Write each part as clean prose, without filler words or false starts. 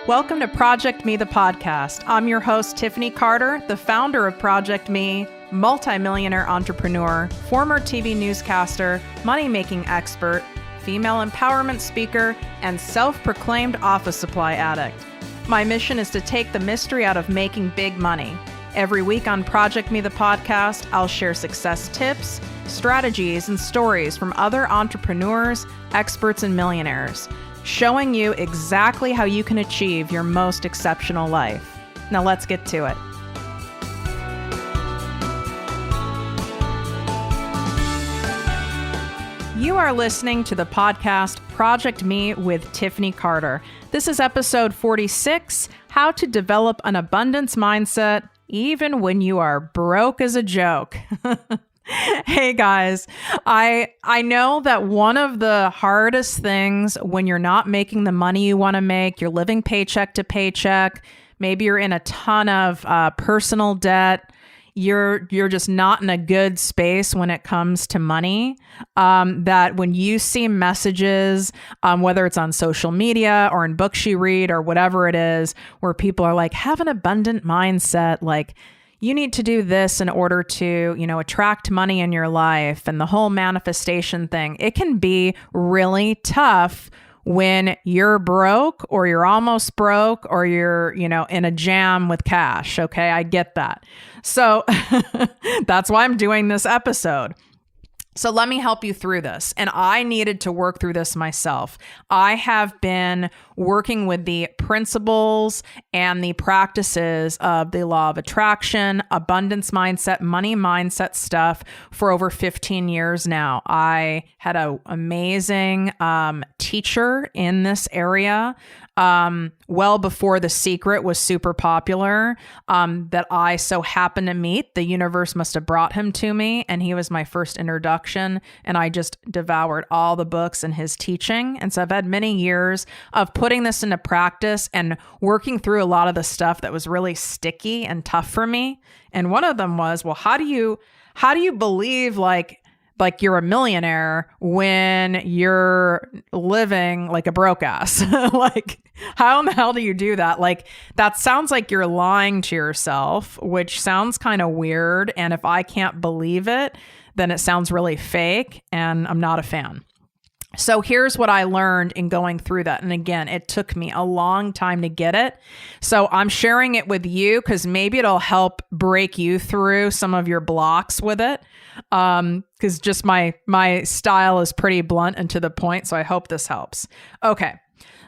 Welcome to ProjectME, the podcast. I'm your host, Tiffany Carter, the founder of ProjectME, multimillionaire entrepreneur, former TV newscaster, money-making expert, female empowerment speaker, and self-proclaimed office supply addict. My mission is to take the mystery out of making big money. Every week on ProjectME, the podcast, I'll share success tips, strategies, and stories from other entrepreneurs, experts, and millionaires, showing you exactly how you can achieve your most exceptional life. Now let's get to it. You are listening to the podcast ProjectME with Tiffany Carter. This is episode 46, How to Develop an Abundance Mindset Even When You Are Broke as a Joke. Hey guys, I know that one of the hardest things when you're not making the money you want to make, you're living paycheck to paycheck, maybe you're in a ton of personal debt, you're just not in a good space when it comes to money, that when you see messages, whether it's on social media or in books you read or whatever it is, where people are like, have an abundant mindset, like, you need to do this in order to, attract money in your life, and the whole manifestation thing. It can be really tough when you're broke or you're almost broke or you're, in a jam with cash. Okay. I get that. So that's why I'm doing this episode. So let me help you through this. And I needed to work through this myself. I have been working with the principles and the practices of the law of attraction, abundance mindset, money mindset stuff for over 15 years now. I had an amazing teacher in this area well before The Secret was super popular, that I so happened to meet. The universe must have brought him to me, and he was my first introduction, and I just devoured all the books and his teaching. And so I've had many years of putting this into practice and working through a lot of the stuff that was really sticky and tough for me. And one of them was, well, how do you believe like you're a millionaire when you're living like a broke ass? Like, how in the hell do you do that? Like, that sounds like you're lying to yourself, which sounds kind of weird. And if I can't believe it, then it sounds really fake, and I'm not a fan. So here's what I learned in going through that. And again, it took me a long time to get it. So I'm sharing it with you because maybe it'll help break you through some of your blocks with it. Because just my style is pretty blunt and to the point. So I hope this helps. Okay.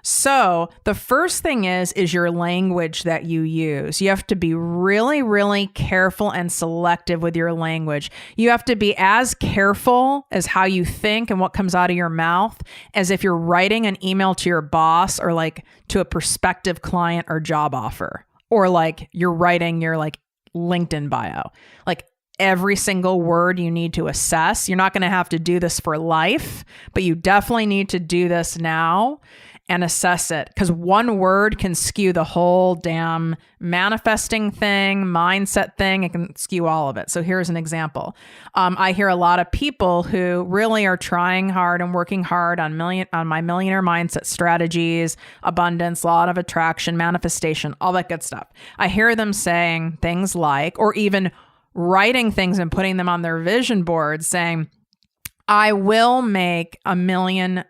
So the first thing is your language that you use. You have to be really, really careful and selective with your language. You have to be as careful as how you think and what comes out of your mouth as if you're writing an email to your boss or like to a prospective client or job offer, or like you're writing your like LinkedIn bio. Like, every single word you need to assess. You're not going to have to do this for life, but you definitely need to do this now and assess it, because one word can skew the whole damn manifesting thing, mindset thing. It can skew all of it. So here's an example. I hear a lot of people who really are trying hard and working hard on my millionaire mindset strategies, abundance, law of attraction, manifestation, all that good stuff. I hear them saying things like, or even writing things and putting them on their vision board saying, I will make $1 million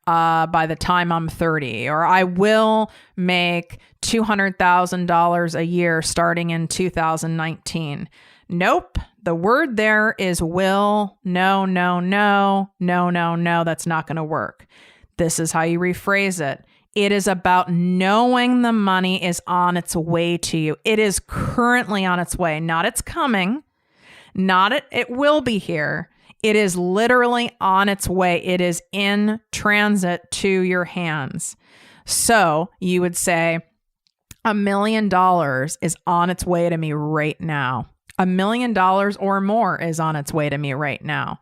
by the time I'm 30, or I will make $200,000 a year starting in 2019. Nope. The word there is will. No. That's not going to work. This is how you rephrase it. It is about knowing the money is on its way to you. It is currently on its way, not it's coming, not it will be here. It is literally on its way. It is in transit to your hands. So you would say, $1 million is on its way to me right now. $1 million or more is on its way to me right now.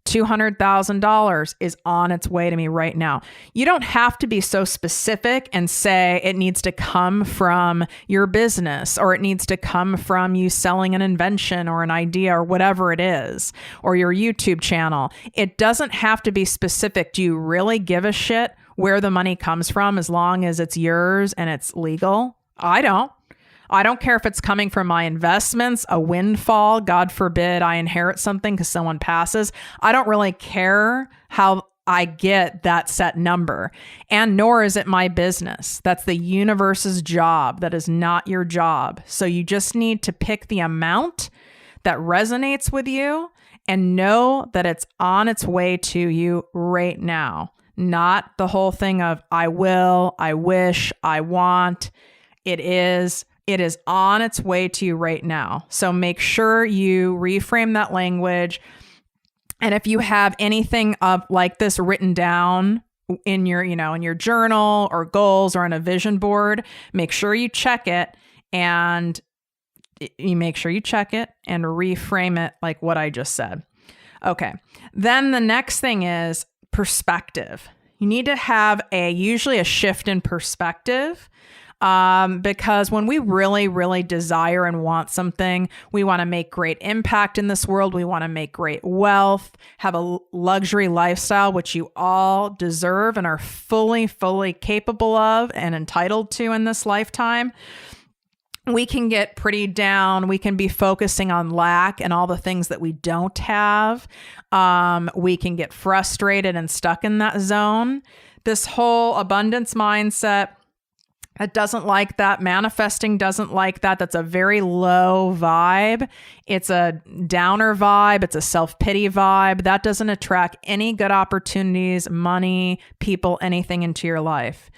$200,000 is on its way to me right now. You don't have to be so specific and say it needs to come from your business, or it needs to come from you selling an invention or an idea or whatever it is, or your YouTube channel. It doesn't have to be specific. Do you really give a shit where the money comes from as long as it's yours and it's legal. I don't care if it's coming from my investments, a windfall, God forbid I inherit something because someone passes. I don't really care how I get that set number, and nor is it my business. That's the universe's job. That is not your job. So you just need to pick the amount that resonates with you and know that it's on its way to you right now. Not the whole thing of I will, I wish, I want. It is on its way to you right now. So make sure you reframe that language. And if you have anything of like this written down in your, in your journal or goals or on a vision board, make sure you check it and reframe it like what I just said. Okay. Then the next thing is perspective. You need to have usually a shift in perspective. Because when we really, really desire and want something, we want to make great impact in this world. We want to make great wealth, have a luxury lifestyle, which you all deserve and are fully, fully capable of and entitled to in this lifetime. We can get pretty down. We can be focusing on lack and all the things that we don't have. We can get frustrated and stuck in that zone. This whole abundance mindset, it doesn't like that. Manifesting doesn't like that. That's a very low vibe. It's a downer vibe. It's a self-pity vibe. That doesn't attract any good opportunities, money, people, anything into your life.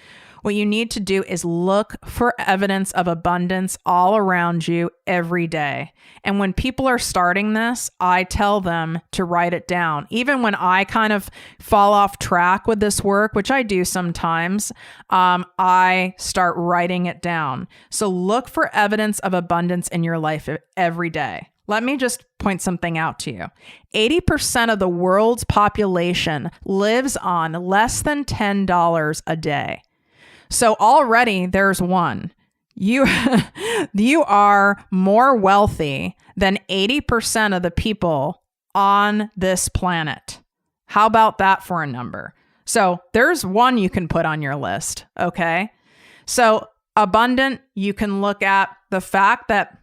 What you need to do is look for evidence of abundance all around you every day. And when people are starting this, I tell them to write it down. Even when I kind of fall off track with this work, which I do sometimes, I start writing it down. So look for evidence of abundance in your life every day. Let me just point something out to you. 80% of the world's population lives on less than $10 a day. So already there's one. You are more wealthy than 80% of the people on this planet. How about that for a number? So there's one you can put on your list, okay? So abundant, you can look at the fact that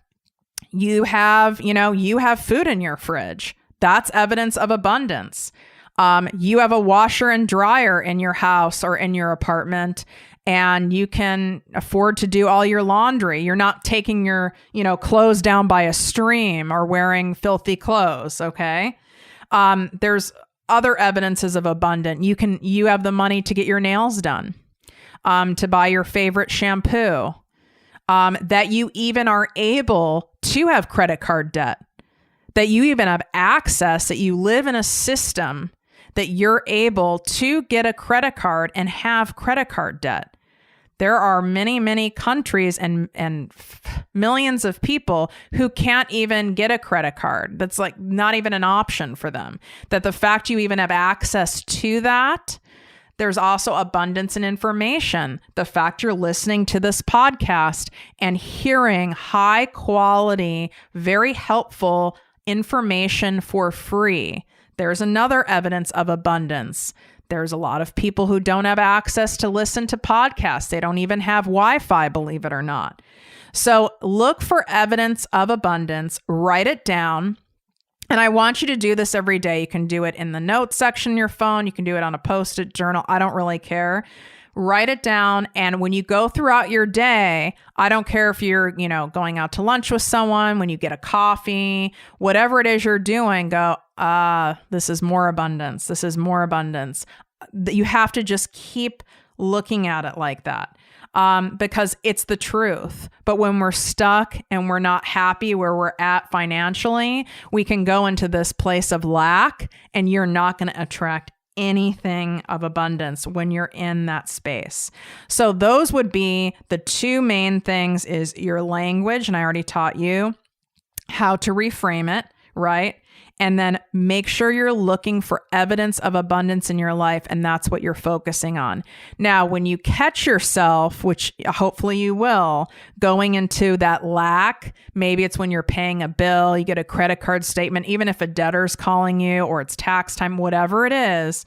you have food in your fridge. That's evidence of abundance. You have a washer and dryer in your house or in your apartment, and you can afford to do all your laundry. You're not taking your, clothes down by a stream or wearing filthy clothes. Okay. There's other evidences of abundance. You have the money to get your nails done, to buy your favorite shampoo, that you even are able to have credit card debt, that you even have access, that you live in a system that you're able to get a credit card and have credit card debt. There are many, many countries and millions of people who can't even get a credit card. That's like not even an option for them. That the fact you even have access to that, there's also abundance in information. The fact you're listening to this podcast and hearing high quality, very helpful information for free. There's another evidence of abundance. There's a lot of people who don't have access to listen to podcasts. They don't even have Wi-Fi, believe it or not. So look for evidence of abundance, write it down. And I want you to do this every day. You can do it in the notes section of your phone. You can do it on a Post-it journal. I don't really care. Write it down. And when you go throughout your day, I don't care if you're, going out to lunch with someone, when you get a coffee, whatever it is you're doing, go, this is more abundance. This is more abundance. You have to just keep looking at it like that. Because it's the truth. But when we're stuck and we're not happy where we're at financially, we can go into this place of lack, and you're not going to attract anything of abundance when you're in that space. So those would be the two main things: is your language, and I already taught you how to reframe it, right? And then make sure you're looking for evidence of abundance in your life, and that's what you're focusing on. Now, when you catch yourself, which hopefully you will, going into that lack, maybe it's when you're paying a bill, you get a credit card statement, even if a debtor's calling you or it's tax time, whatever it is,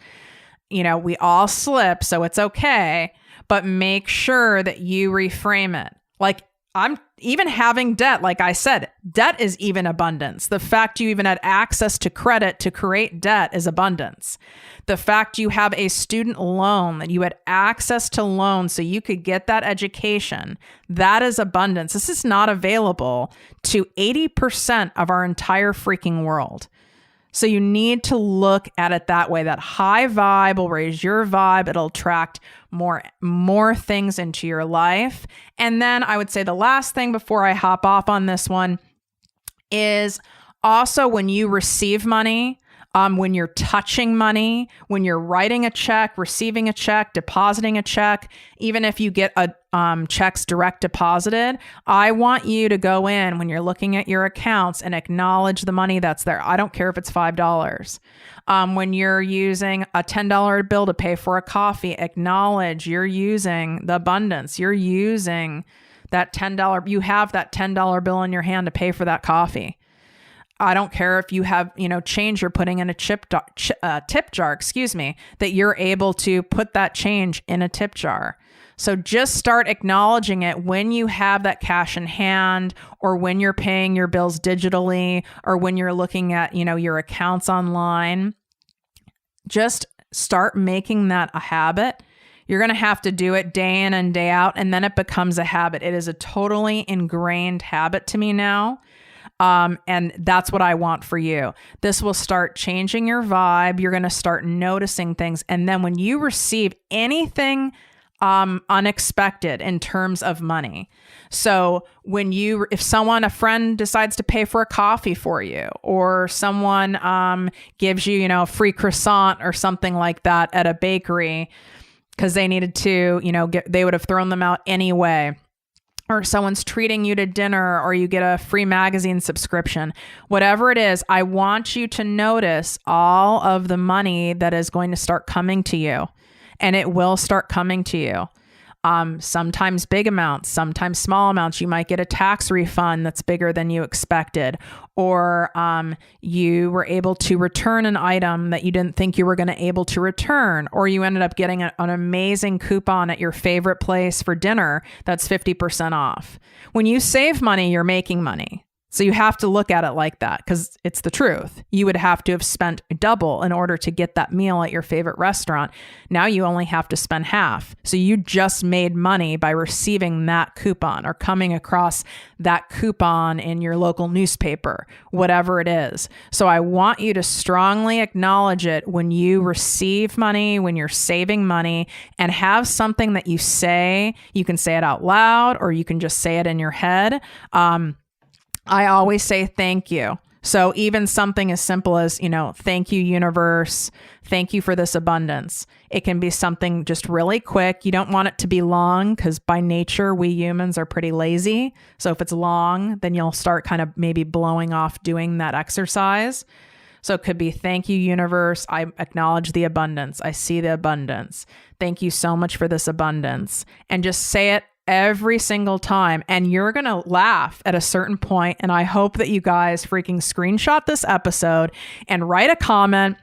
we all slip, so it's okay, but make sure that you reframe it. Like, I'm even having debt. Like I said, debt is even abundance. The fact you even had access to credit to create debt is abundance. The fact you have a student loan, that you had access to loans so you could get that education, that is abundance. This is not available to 80% of our entire freaking world. So you need to look at it that way. That high vibe will raise your vibe. It'll attract more things into your life. And then I would say the last thing before I hop off on this one is also when you receive money, when you're touching money, when you're writing a check, receiving a check, depositing a check, even if you get checks direct deposited, I want you to go in when you're looking at your accounts and acknowledge the money that's there. I don't care if it's $5. When you're using a $10 bill to pay for a coffee, acknowledge you're using the abundance. You're using that $10. You have that $10 bill in your hand to pay for that coffee. I don't care if you have, change you're putting in a tip jar, that you're able to put that change in a tip jar. So just start acknowledging it when you have that cash in hand, or when you're paying your bills digitally, or when you're looking at, your accounts online. Just start making that a habit. You're going to have to do it day in and day out, and then it becomes a habit. It is a totally ingrained habit to me now. And that's what I want for you. This will start changing your vibe. You're going to start noticing things. And then when you receive anything unexpected in terms of money. So if a friend decides to pay for a coffee for you, or someone gives you, a free croissant or something like that at a bakery because they needed to, they would have thrown them out anyway. Or someone's treating you to dinner, or you get a free magazine subscription, whatever it is, I want you to notice all of the money that is going to start coming to you, and it will start coming to you. Sometimes big amounts, sometimes small amounts. You might get a tax refund that's bigger than you expected, or you were able to return an item that you didn't think you were going to able to return, or you ended up getting an amazing coupon at your favorite place for dinner that's 50% off. When you save money, you're making money. So you have to look at it like that, because it's the truth. You would have to have spent double in order to get that meal at your favorite restaurant. Now you only have to spend half. So you just made money by receiving that coupon, or coming across that coupon in your local newspaper, whatever it is. So I want you to strongly acknowledge it when you receive money, when you're saving money, and have something that you say. You can say it out loud, or you can just say it in your head. I always say thank you. So even something as simple as, thank you, universe. Thank you for this abundance. It can be something just really quick. You don't want it to be long, because by nature, we humans are pretty lazy. So if it's long, then you'll start kind of maybe blowing off doing that exercise. So it could be, thank you, universe. I acknowledge the abundance. I see the abundance. Thank you so much for this abundance. And just say it every single time, and you're going to laugh at a certain point. And I hope that you guys freaking screenshot this episode and write a comment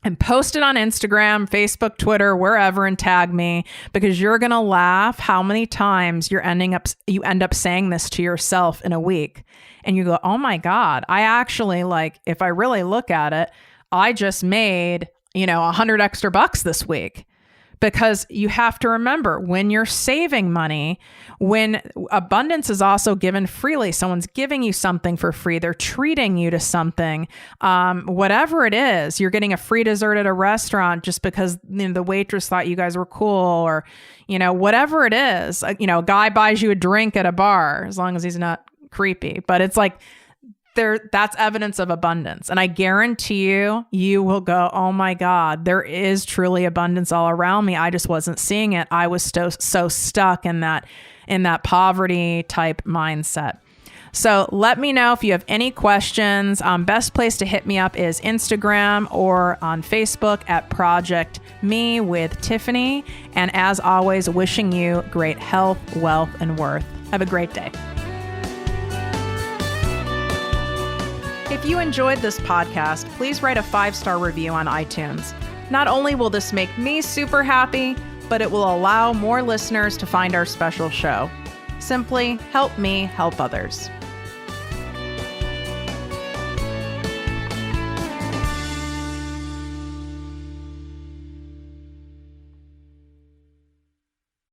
and post it on Instagram, Facebook, Twitter, wherever, and tag me, because you're going to laugh how many times you end up saying this to yourself in a week. And you go, oh my God, I actually, if I really look at it, I just made, 100 extra bucks this week. Because you have to remember, when you're saving money, when abundance is also given freely, someone's giving you something for free, they're treating you to something, whatever it is, you're getting a free dessert at a restaurant just because the waitress thought you guys were cool, or, whatever it is, a guy buys you a drink at a bar, as long as he's not creepy, but it's that's evidence of abundance. And I guarantee you will go, oh my God, there is truly abundance all around me. I just wasn't seeing it. I was so stuck in that poverty type mindset. So let me know if you have any questions. Best place to hit me up is Instagram or on Facebook at ProjectME with Tiffany. And as always, wishing you great health, wealth, and worth. Have a great day. If you enjoyed this podcast, please write a 5-star review on iTunes. Not only will this make me super happy, but it will allow more listeners to find our special show. Simply help me help others.